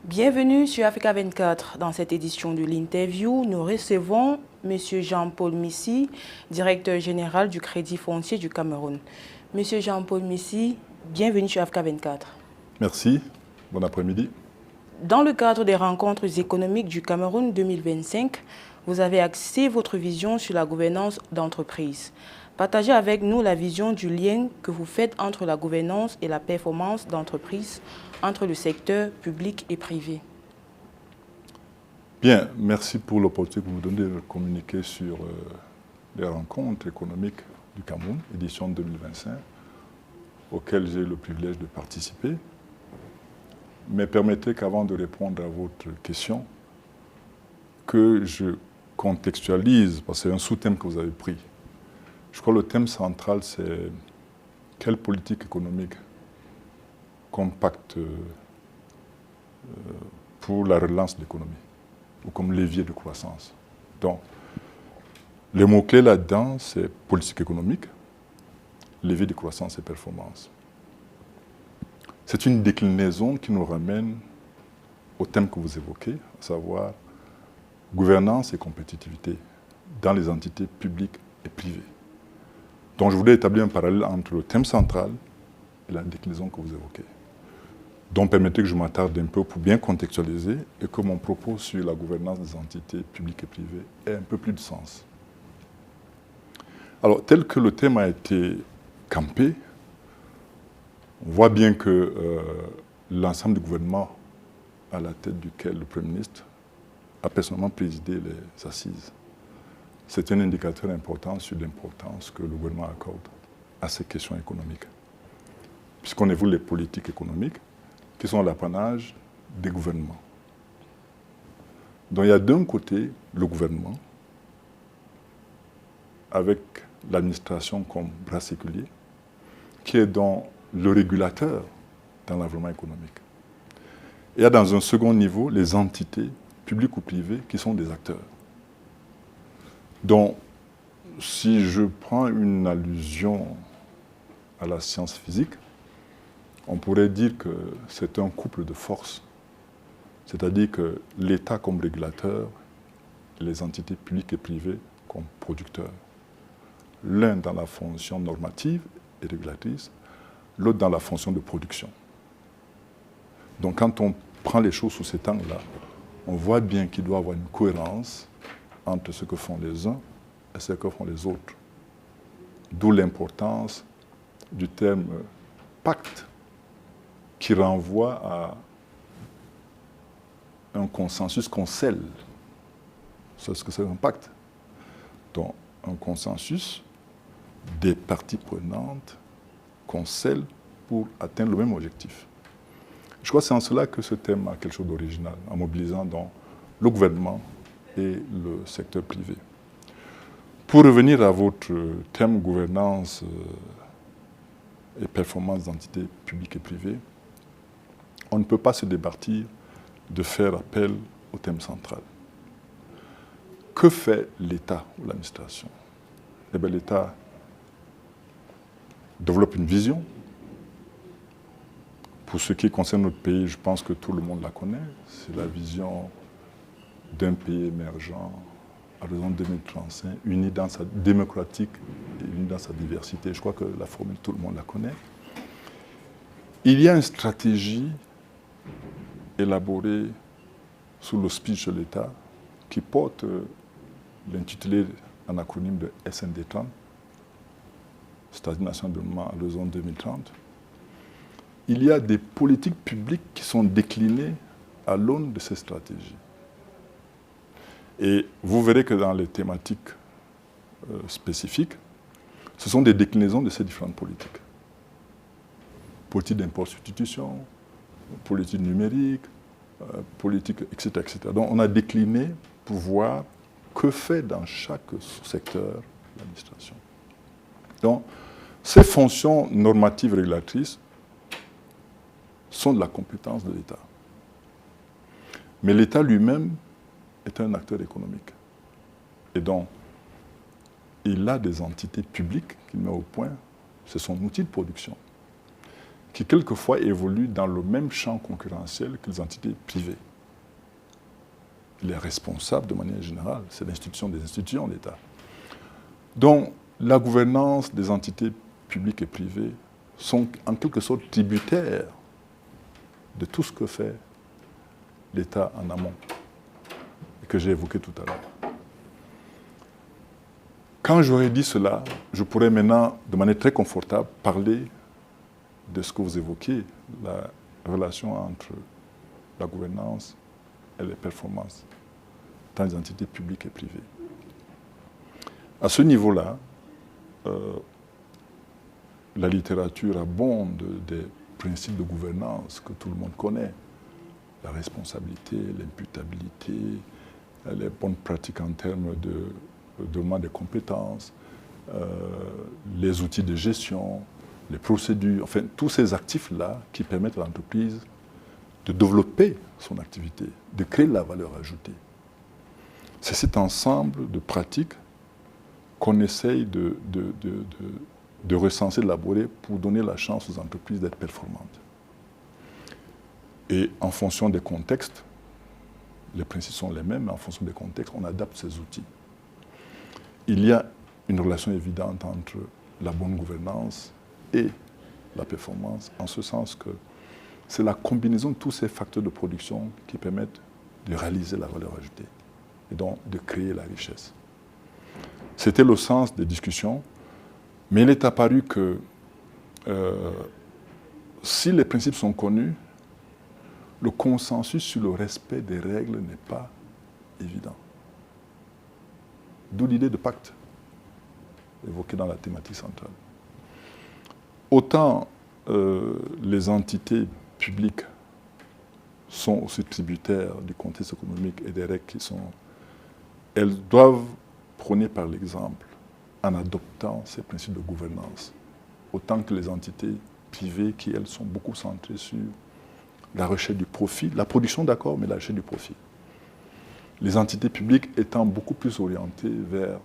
Bienvenue sur Africa 24. Dans cette édition de l'interview, nous recevons M. Jean-Paul Missi, directeur général du Crédit foncier du Cameroun. M. Jean-Paul Missi, bienvenue sur Africa 24. Merci. Bon après-midi. Dans le cadre des rencontres économiques du Cameroun 2025, vous avez axé votre vision sur la gouvernance d'entreprise. Partagez avec nous la vision du lien que vous faites entre la gouvernance et la performance d'entreprise, entre le secteur public et privé. Bien, merci pour l'opportunité que vous donnez de communiquer sur les rencontres économiques du Cameroun, édition 2025, auxquelles j'ai le privilège de participer. Mais permettez qu'avant de répondre à votre question, que je contextualise, parce que c'est un sous-thème que vous avez pris. Je crois que le thème central, c'est quelle politique économique compacte pour la relance de l'économie, ou comme levier de croissance. Donc, les mots-clés là-dedans, c'est politique économique, levier de croissance et performance. C'est une déclinaison qui nous ramène au thème que vous évoquez, à savoir gouvernance et compétitivité dans les entités publiques et privées. Donc je voulais établir un parallèle entre le thème central et la déclinaison que vous évoquez. Donc permettez que je m'attarde un peu pour bien contextualiser et que mon propos sur la gouvernance des entités publiques et privées ait un peu plus de sens. Alors, tel que le thème a été campé, on voit bien que l'ensemble du gouvernement à la tête duquel le Premier ministre a personnellement présidé les assises. C'est un indicateur important sur l'importance que le gouvernement accorde à ces questions économiques. Puisqu'on évoque les politiques économiques qui sont l'apanage des gouvernements. Donc il y a d'un côté le gouvernement, avec l'administration comme bras séculier, qui est dans le régulateur dans l'environnement économique. Et il y a dans un second niveau les entités publiques ou privées qui sont des acteurs. Donc, si je prends une allusion à la science physique, on pourrait dire que c'est un couple de forces. C'est-à-dire que l'État comme régulateur et les entités publiques et privées comme producteurs. L'un dans la fonction normative et régulatrice, l'autre dans la fonction de production. Donc quand on prend les choses sous cet angle-là, on voit bien qu'il doit y avoir une cohérence entre ce que font les uns et ce que font les autres. D'où l'importance du terme pacte qui renvoie à un consensus qu'on scelle. C'est ce que c'est un pacte. Donc un consensus des parties prenantes qu'on scelle pour atteindre le même objectif. Je crois que c'est en cela que ce thème a quelque chose d'original, en mobilisant donc le gouvernement et le secteur privé. Pour revenir à votre thème gouvernance et performance d'entités publiques et privées, on ne peut pas se départir de faire appel au thème central. Que fait l'État ou l'administration? Eh bien, l'État développe une vision. Pour ce qui concerne notre pays, je pense que tout le monde la connaît. C'est la vision d'un pays émergent à l'horizon 2035, uni dans sa démocratique et uni dans sa diversité. Je crois que la formule, tout le monde la connaît. Il y a une stratégie élaborée sous l'auspice de l'État qui porte l'intitulé en acronyme de SND30, c'est-à-dire Nation de développement à l'horizon 2030. Il y a des politiques publiques qui sont déclinées à l'aune de ces stratégies. Et vous verrez que dans les thématiques spécifiques, ce sont des déclinaisons de ces différentes politiques. Politique d'import substitution, politique numérique, politique, etc., etc. Donc on a décliné pour voir que fait dans chaque secteur l'administration. Donc ces fonctions normatives régulatrices sont de la compétence de l'État. Mais l'État lui-même est un acteur économique. Et donc, il a des entités publiques qu'il met au point, c'est son outil de production, qui quelquefois évoluent dans le même champ concurrentiel que les entités privées. Les responsables, de manière générale, c'est l'institution des institutions d'État. Donc, la gouvernance des entités publiques et privées sont en quelque sorte tributaires de tout ce que fait l'État en amont, et que j'ai évoqué tout à l'heure. Quand j'aurais dit cela, je pourrais maintenant, de manière très confortable, parler de ce que vous évoquez, la relation entre la gouvernance et les performances dans les entités publiques et privées. À ce niveau-là, la littérature abonde des principes de gouvernance que tout le monde connaît. La responsabilité, l'imputabilité, les bonnes pratiques en termes de développement des compétences, les outils de gestion, les procédures, enfin tous ces actifs-là qui permettent à l'entreprise de développer son activité, de créer de la valeur ajoutée. C'est cet ensemble de pratiques qu'on essaye de recenser, d'élaborer pour donner la chance aux entreprises d'être performantes. Et en fonction des contextes, les principes sont les mêmes, mais en fonction des contextes, on adapte ces outils. Il y a une relation évidente entre la bonne gouvernance et la performance, en ce sens que c'est la combinaison de tous ces facteurs de production qui permettent de réaliser la valeur ajoutée et donc de créer la richesse. C'était le sens des discussions, mais il est apparu que si les principes sont connus, le consensus sur le respect des règles n'est pas évident. D'où l'idée de pacte, évoquée dans la thématique centrale. Autant les entités publiques sont aussi tributaires du contexte économique et des règles qui sont... Elles doivent prôner par l'exemple en adoptant ces principes de gouvernance, autant que les entités privées qui, elles, sont beaucoup centrées sur la recherche du profit, la production d'accord, mais la recherche du profit. Les entités publiques étant beaucoup plus orientées vers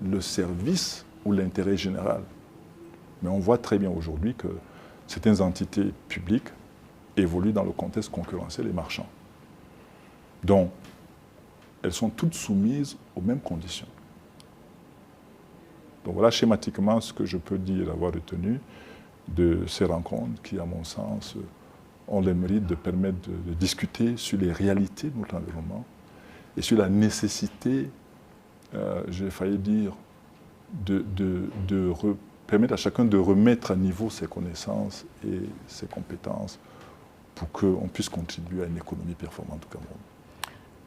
le service ou l'intérêt général. Mais on voit très bien aujourd'hui que certaines entités publiques évoluent dans le contexte concurrentiel et marchand. Donc, elles sont toutes soumises aux mêmes conditions. Donc voilà schématiquement ce que je peux dire avoir retenu de ces rencontres qui, à mon sens, ont le mérite de permettre de discuter sur les réalités de notre environnement et sur la nécessité, j'ai failli dire, de permettre à chacun de remettre à niveau ses connaissances et ses compétences pour qu'on puisse contribuer à une économie performante au Cameroun.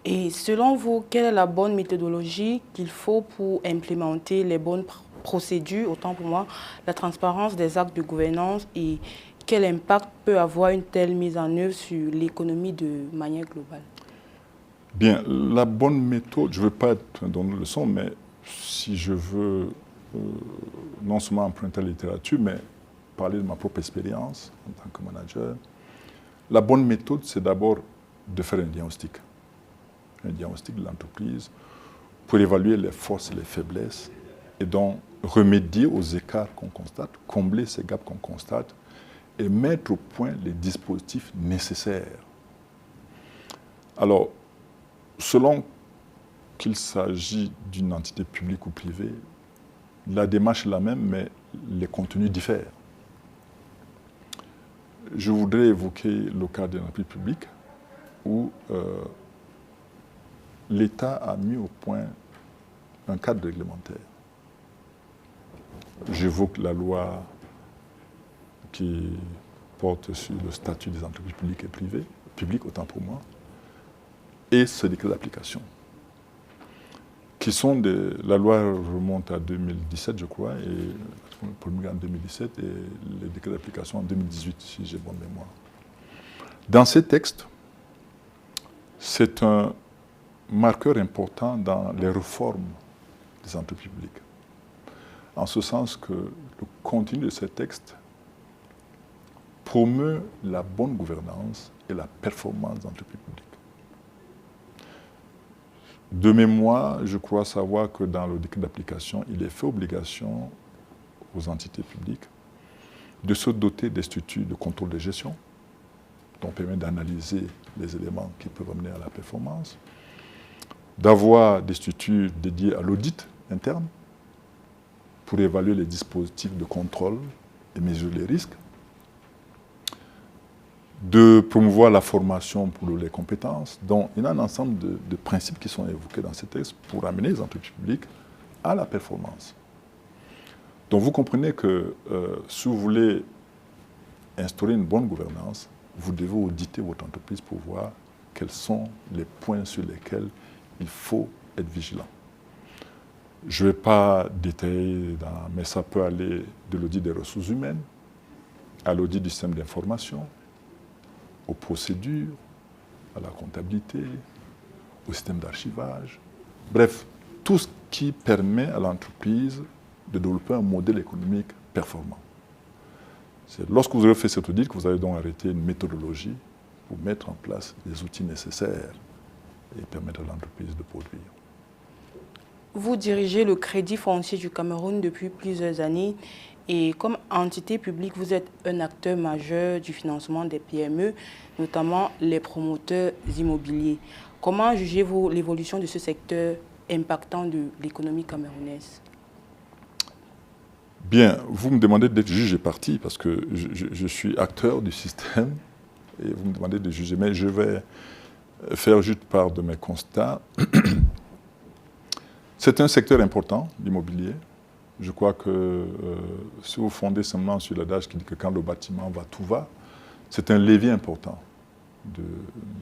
Et selon vous, quelle est la bonne méthodologie qu'il faut pour implémenter les bonnes procédures, autant pour moi, la transparence des actes de gouvernance et quel impact peut avoir une telle mise en œuvre sur l'économie de manière globale? Bien, la bonne méthode, je ne veux pas donner une leçon, mais si je veux non seulement emprunter la littérature, mais parler de ma propre expérience en tant que manager, la bonne méthode, c'est d'abord de faire un diagnostic de l'entreprise pour évaluer les forces et les faiblesses et donc remédier aux écarts qu'on constate, combler ces gaps qu'on constate et mettre au point les dispositifs nécessaires. Alors, selon qu'il s'agit d'une entité publique ou privée, la démarche est la même, mais les contenus diffèrent. Je voudrais évoquer le cas d'une entreprise publique où l'État a mis au point un cadre réglementaire. J'évoque la loi qui porte sur le statut des entreprises publiques et privées, publiques autant pour moi, et ce décret d'application. La loi remonte à 2017, je crois, et le premier en 2017, et le décret d'application en 2018, si j'ai bonne mémoire. Dans ces textes, c'est un marqueur important dans les réformes des entreprises publiques. En ce sens que le contenu de ces textes promeut la bonne gouvernance et la performance des entreprises publiques. De mémoire, je crois savoir que dans le décret d'application, il est fait obligation aux entités publiques de se doter des structures de contrôle de gestion, dont permet d'analyser les éléments qui peuvent amener à la performance, d'avoir des structures dédiées à l'audit interne pour évaluer les dispositifs de contrôle et mesurer les risques, de promouvoir la formation pour les compétences. Donc, il y a un ensemble de principes qui sont évoqués dans ces textes pour amener les entreprises publiques à la performance. Donc, vous comprenez que si vous voulez instaurer une bonne gouvernance, vous devez auditer votre entreprise pour voir quels sont les points sur lesquels il faut être vigilant. Je ne vais pas détailler, mais ça peut aller de l'audit des ressources humaines à l'audit du système d'information, aux procédures, à la comptabilité, au système d'archivage. Bref, tout ce qui permet à l'entreprise de développer un modèle économique performant. C'est lorsque vous aurez fait cet audit que vous allez donc arrêter une méthodologie pour mettre en place les outils nécessaires et permettre à l'entreprise de produire. Vous dirigez le Crédit foncier du Cameroun depuis plusieurs années et comme entité publique, vous êtes un acteur majeur du financement des PME, notamment les promoteurs immobiliers. Comment jugez-vous l'évolution de ce secteur impactant de l'économie camerounaise? Bien, vous me demandez d'être juge et partie parce que je suis acteur du système et vous me demandez de juger, mais je vais faire juste part de mes constats. C'est un secteur important, l'immobilier. Je crois que si vous fondez seulement sur l'adage qui dit que quand le bâtiment va, tout va, c'est un levier important de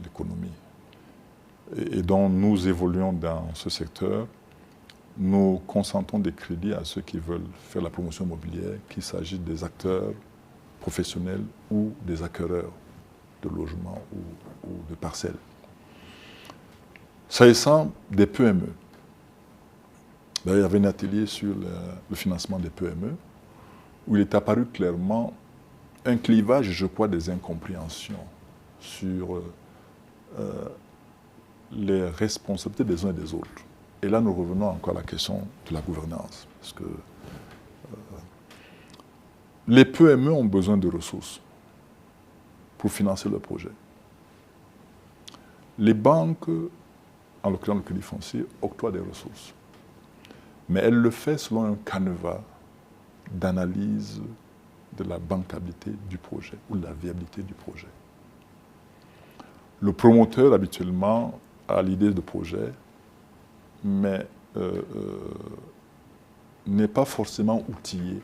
l'économie. Et donc nous évoluons dans ce secteur. Nous consentons des crédits à ceux qui veulent faire la promotion immobilière, qu'il s'agisse des acteurs professionnels ou des acquéreurs de logements ou de parcelles. S'agissant des PME, il y avait un atelier sur le financement des PME où il est apparu clairement un clivage, je crois, des incompréhensions sur les responsabilités des uns et des autres. Et là, nous revenons encore à la question de la gouvernance. Parce que les PME ont besoin de ressources pour financer leurs projets. Les banques, en l'occurrence le Crédit foncier, octroient des ressources. Mais elles le font selon un canevas d'analyse de la bancabilité du projet ou de la viabilité du projet. Le promoteur, habituellement, a l'idée de projet, mais n'est pas forcément outillé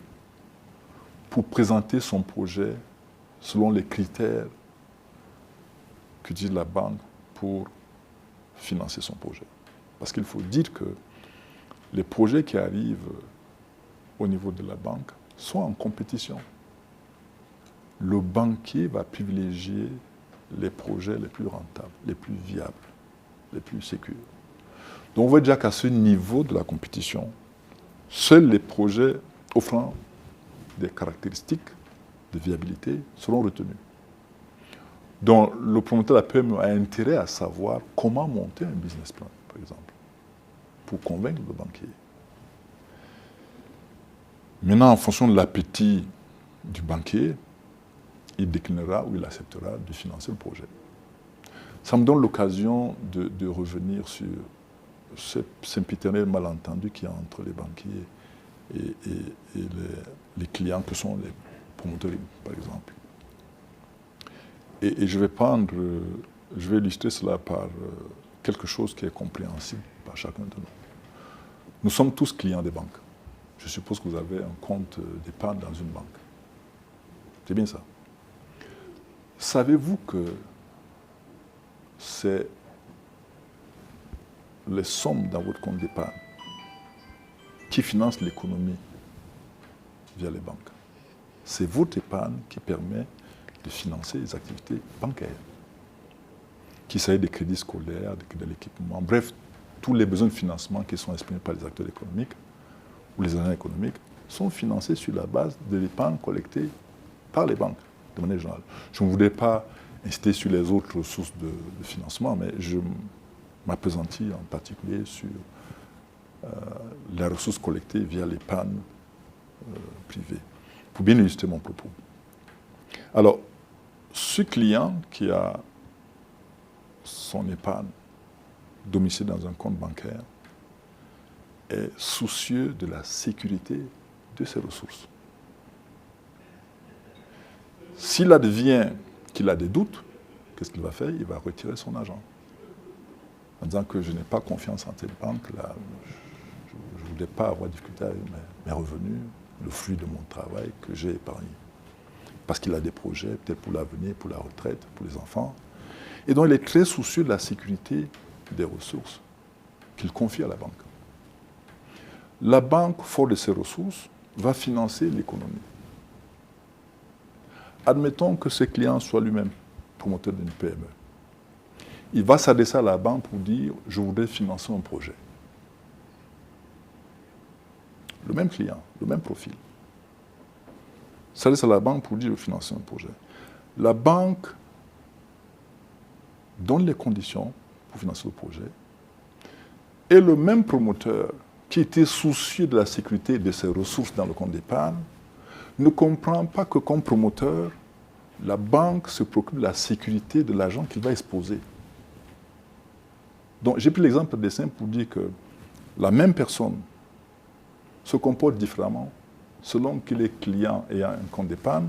pour présenter son projet selon les critères qu'utilise la banque pour financer son projet. Parce qu'il faut dire que les projets qui arrivent au niveau de la banque sont en compétition. Le banquier va privilégier les projets les plus rentables, les plus viables, les plus sécures. Donc on voit déjà qu'à ce niveau de la compétition, seuls les projets offrant des caractéristiques de viabilité seront retenus. Donc le promoteur de la PME a intérêt à savoir comment monter un business plan, par exemple, pour convaincre le banquier. Maintenant, en fonction de l'appétit du banquier, il déclinera ou il acceptera de financer le projet. Ça me donne l'occasion de revenir sur ce sempiternel malentendu qu'il y a entre les banquiers et les clients que sont les promoteurs, par exemple. Et je vais illustrer cela par quelque chose qui est compréhensible par chacun de nous. Nous sommes tous clients des banques. Je suppose que vous avez un compte d'épargne dans une banque. C'est bien ça. Savez-vous que c'est les sommes dans votre compte d'épargne qui financent l'économie via les banques? C'est votre épargne qui permet de financer les activités bancaires, qu'il s'agisse des crédits scolaires, des crédits d'équipement, bref, tous les besoins de financement qui sont exprimés par les acteurs économiques ou les agents économiques sont financés sur la base de l'épargne collectée par les banques, de manière générale. Je ne voudrais pas insister sur les autres sources de financement, mais je m'appesantis en particulier sur les ressources collectées via l'épargne privée, pour bien illustrer mon propos. Alors, ce client qui a son épargne domiciliée dans un compte bancaire est soucieux de la sécurité de ses ressources. S'il advient qu'il a des doutes, qu'est-ce qu'il va faire? Il va retirer son argent. En disant que je n'ai pas confiance en cette banque, là, je ne voudrais pas avoir difficulté avec mes revenus, le flux de mon travail que j'ai épargné. Parce qu'il a des projets, peut-être pour l'avenir, pour la retraite, pour les enfants. Et donc il est très soucieux de la sécurité des ressources qu'il confie à la banque. La banque, fort de ses ressources, va financer l'économie. Admettons que ce client soit lui-même promoteur d'une PME. Il va s'adresser à la banque pour dire « je voudrais financer un projet ». Le même client, le même profil. S'adresse à la banque pour dire « je veux financer un projet ». La banque donne les conditions pour financer le projet. Et le même promoteur qui était soucieux de la sécurité de ses ressources dans le compte d'épargne ne comprend pas que comme promoteur, la banque se préoccupe de la sécurité de l'argent qu'il va exposer. Donc j'ai pris l'exemple des simples pour dire que la même personne se comporte différemment selon qu'il est client ayant un compte d'épargne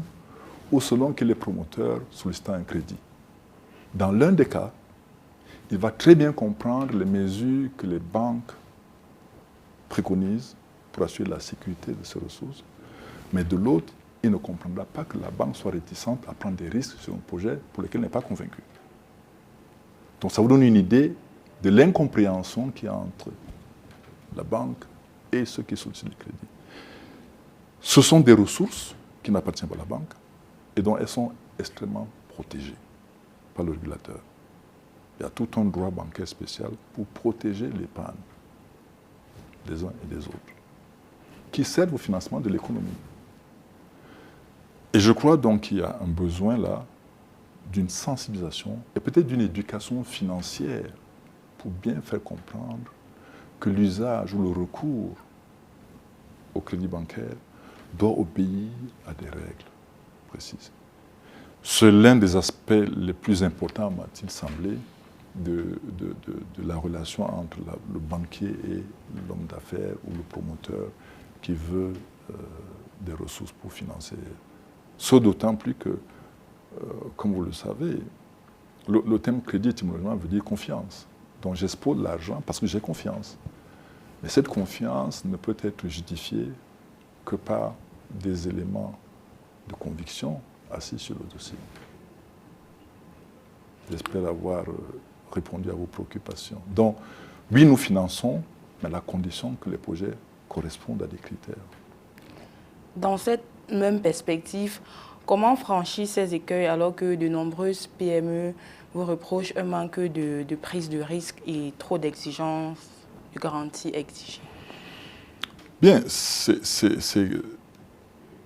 ou selon qu'il est promoteur sollicitant un crédit. Dans l'un des cas, il va très bien comprendre les mesures que les banques préconisent pour assurer la sécurité de ses ressources, mais de l'autre, il ne comprendra pas que la banque soit réticente à prendre des risques sur un projet pour lequel il n'est pas convaincu. Donc ça vous donne une idée de l'incompréhension qu'il y a entre la banque et ceux qui sollicitent le crédit. Ce sont des ressources qui n'appartiennent pas à la banque et dont elles sont extrêmement protégées par le régulateur. Il y a tout un droit bancaire spécial pour protéger l'épargne des uns et des autres, qui servent au financement de l'économie. Et je crois donc qu'il y a un besoin là d'une sensibilisation et peut-être d'une éducation financière pour bien faire comprendre que l'usage ou le recours au crédit bancaire doit obéir à des règles précises. C'est l'un des aspects les plus importants, m'a-t-il semblé, de la relation entre le banquier et l'homme d'affaires ou le promoteur qui veut des ressources pour financer. Ce d'autant plus que, comme vous le savez, le terme crédit étymologiquement veut dire confiance. Donc j'expose l'argent parce que j'ai confiance. Mais cette confiance ne peut être justifiée que par des éléments de conviction assis sur le dossier. J'espère avoir répondu à vos préoccupations. Donc, oui, nous finançons, mais à la condition que les projets correspondent à des critères. Dans cette même perspective, comment franchir ces écueils alors que de nombreuses PME vous reprochent un manque de prise de risque et trop d'exigences, de garanties exigées? Bien, c'est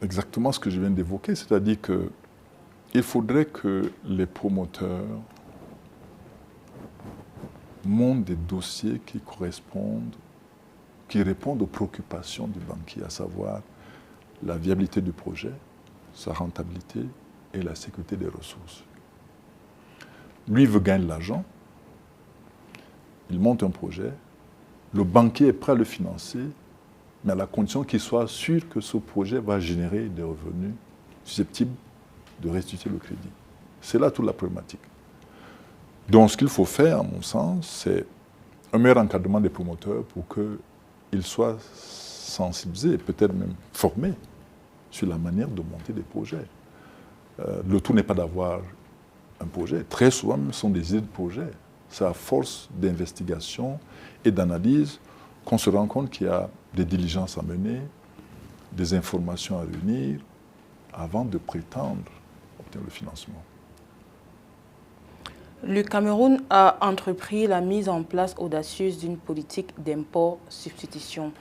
exactement ce que je viens d'évoquer, c'est-à-dire qu'il faudrait que les promoteurs montent des dossiers qui correspondent, qui répondent aux préoccupations du banquier, à savoir la viabilité du projet, sa rentabilité et la sécurité des ressources. Lui veut gagner de l'argent, il monte un projet, le banquier est prêt à le financer, mais à la condition qu'il soit sûr que ce projet va générer des revenus susceptibles de restituer le crédit. C'est là toute la problématique. Donc ce qu'il faut faire, à mon sens, c'est un meilleur encadrement des promoteurs pour qu'ils soient sensibilisés, peut-être même formés sur la manière de monter des projets. Le tout n'est pas d'avoir un projet. Très souvent, ce sont des idées de projet. C'est à force d'investigation et d'analyse qu'on se rend compte qu'il y a des diligences à mener, des informations à réunir, avant de prétendre obtenir le financement. Le Cameroun a entrepris la mise en place audacieuse d'une politique d'import-substitution.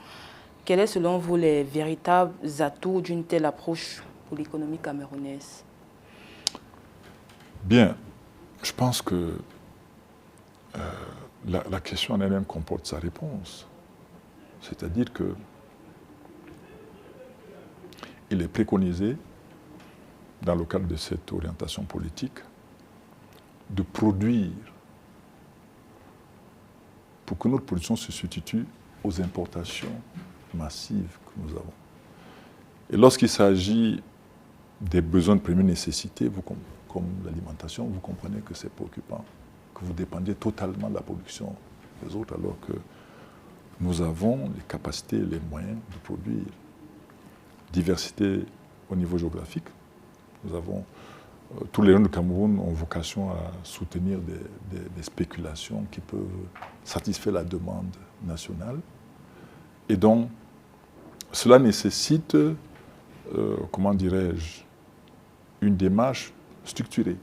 Quels sont selon vous les véritables atouts d'une telle approche pour l'économie camerounaise? Bien, je pense que la question en elle-même comporte sa réponse. C'est-à-dire que il est préconisé dans le cadre de cette orientation politique, de produire pour que notre production se substitue aux importations massives que nous avons. Et lorsqu'il s'agit des besoins de première nécessité, comme l'alimentation, vous comprenez que c'est préoccupant, que vous dépendiez totalement de la production des autres, alors que nous avons les capacités et les moyens de produire. Diversité au niveau géographique. Nous avons, tous les régions du Cameroun ont vocation à soutenir des spéculations qui peuvent satisfaire la demande nationale. Et donc, cela nécessite, comment dirais-je, une démarche structurée.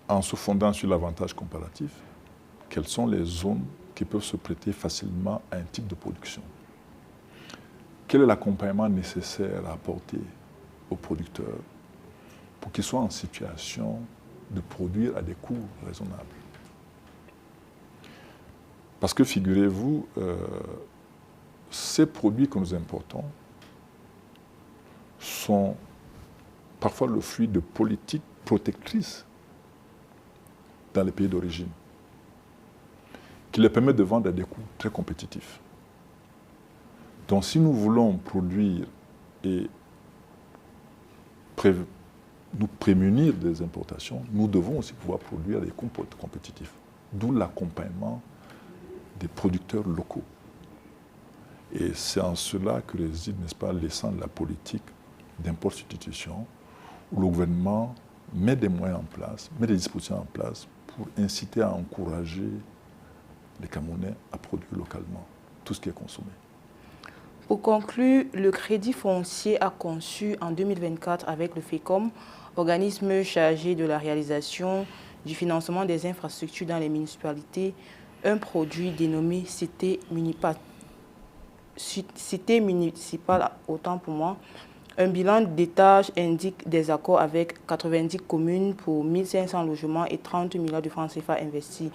En se fondant sur l'avantage comparatif, quelles sont les zones qui peuvent se prêter facilement à un type de production? Quel est l'accompagnement nécessaire à apporter aux producteurs pour qu'ils soient en situation de produire à des coûts raisonnables? Parce que figurez-vous, ces produits que nous importons sont parfois le fruit de politiques protectrices dans les pays d'origine, qui les permettent de vendre à des coûts très compétitifs. Donc si nous voulons produire et nous prémunir des importations, nous devons aussi pouvoir produire à des coûts compétitifs. D'où l'accompagnement des producteurs locaux. Et c'est en cela que réside, n'est-ce pas, l'essence de la politique d'import-substitution, où le gouvernement met des moyens en place, met des dispositions en place pour inciter à encourager les Camerounais à produire localement tout ce qui est consommé. Pour conclure, le Crédit foncier a conçu en 2024 avec le FECOM, organisme chargé de la réalisation du financement des infrastructures dans les municipalités, un produit dénommé Cité municipale, autant pour moi. Un bilan d'étage indique des accords avec 90 communes pour 1500 logements et 30 milliards de francs CFA investis.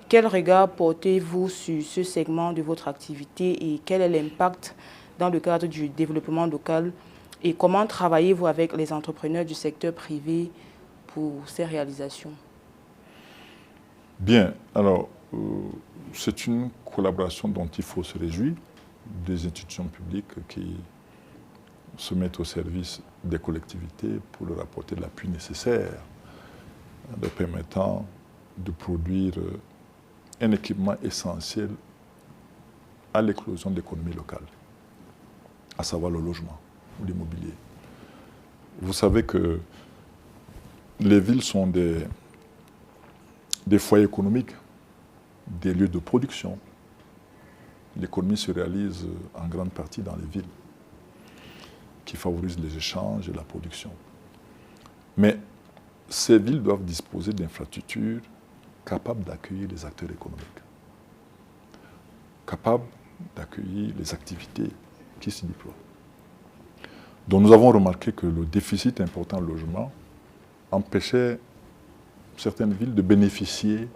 Quel regard portez-vous sur ce segment de votre activité et quel est l'impact dans le cadre du développement local et comment travaillez-vous avec les entrepreneurs du secteur privé pour ces réalisations? Bien, alors c'est une collaboration dont il faut se réjouir, des institutions publiques qui se mettent au service des collectivités pour leur apporter l'appui nécessaire, leur permettant de produire un équipement essentiel à l'éclosion de l'économie locale, à savoir le logement ou l'immobilier. Vous savez que les villes sont des foyers économiques, des lieux de production. L'économie se réalise en grande partie dans les villes, qui favorisent les échanges et la production. Mais ces villes doivent disposer d'infrastructures capables d'accueillir les acteurs économiques, capables d'accueillir les activités qui s'y déploient. Donc nous avons remarqué que le déficit important de logement empêchait certaines villes de bénéficier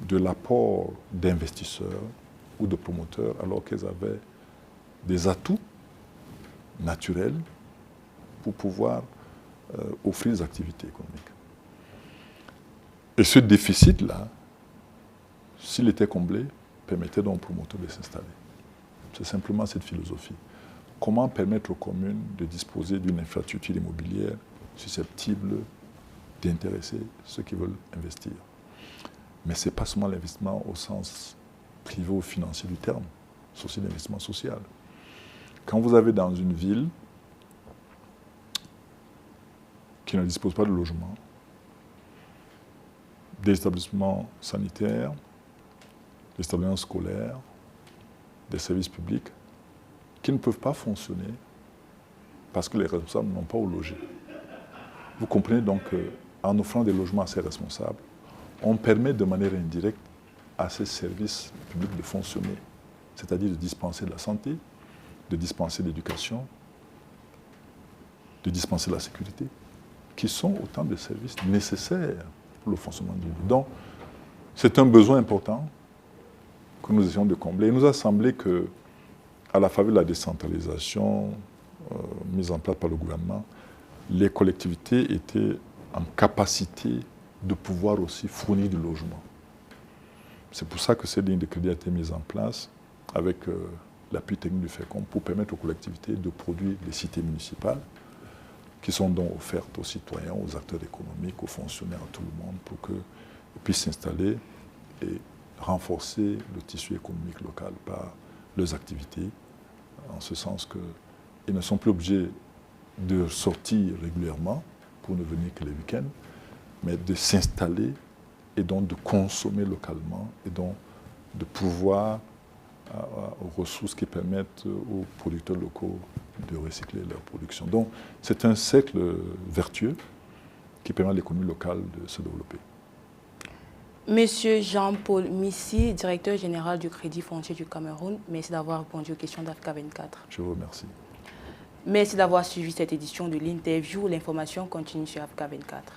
de l'apport d'investisseurs ou de promoteurs alors qu'elles avaient des atouts naturels pour pouvoir offrir des activités économiques. Et ce déficit-là, s'il était comblé, permettait donc aux promoteurs de s'installer. C'est simplement cette philosophie. Comment permettre aux communes de disposer d'une infrastructure immobilière susceptible d'intéresser ceux qui veulent investir? Mais ce n'est pas seulement l'investissement au sens privé ou financier du terme, c'est aussi l'investissement social. Quand vous avez dans une ville qui ne dispose pas de logement, des établissements sanitaires, des établissements scolaires, des services publics, qui ne peuvent pas fonctionner parce que les responsables n'ont pas où loger. Vous comprenez donc qu'en offrant des logements à ces responsables, on permet de manière indirecte à ces services publics de fonctionner, c'est-à-dire de dispenser de la santé, de dispenser de l'éducation, de dispenser de la sécurité, qui sont autant de services nécessaires pour le fonctionnement du ville. Donc, c'est un besoin important que nous essayons de combler. Il nous a semblé que, à la faveur de la décentralisation, mises en place par le gouvernement, les collectivités étaient en capacité de pouvoir aussi fournir du logement. C'est pour ça que ces lignes de crédit ont été mises en place avec l'appui technique du FECOM pour permettre aux collectivités de produire des cités municipales qui sont donc offertes aux citoyens, aux acteurs économiques, aux fonctionnaires, à tout le monde pour qu'ils puissent s'installer et renforcer le tissu économique local par leurs activités, en ce sens qu'ils ne sont plus obligés de sortir régulièrement pour ne venir que les week-ends, mais de s'installer et donc de consommer localement et donc de pouvoir aux ressources qui permettent aux producteurs locaux de recycler leur production. Donc c'est un cercle vertueux qui permet à l'économie locale de se développer. Monsieur Jean-Paul Missi, directeur général du Crédit Foncier du Cameroun, merci d'avoir répondu aux questions d'Africa 24. Je vous remercie. Merci d'avoir suivi cette édition de l'interview. L'information continue sur Africa 24.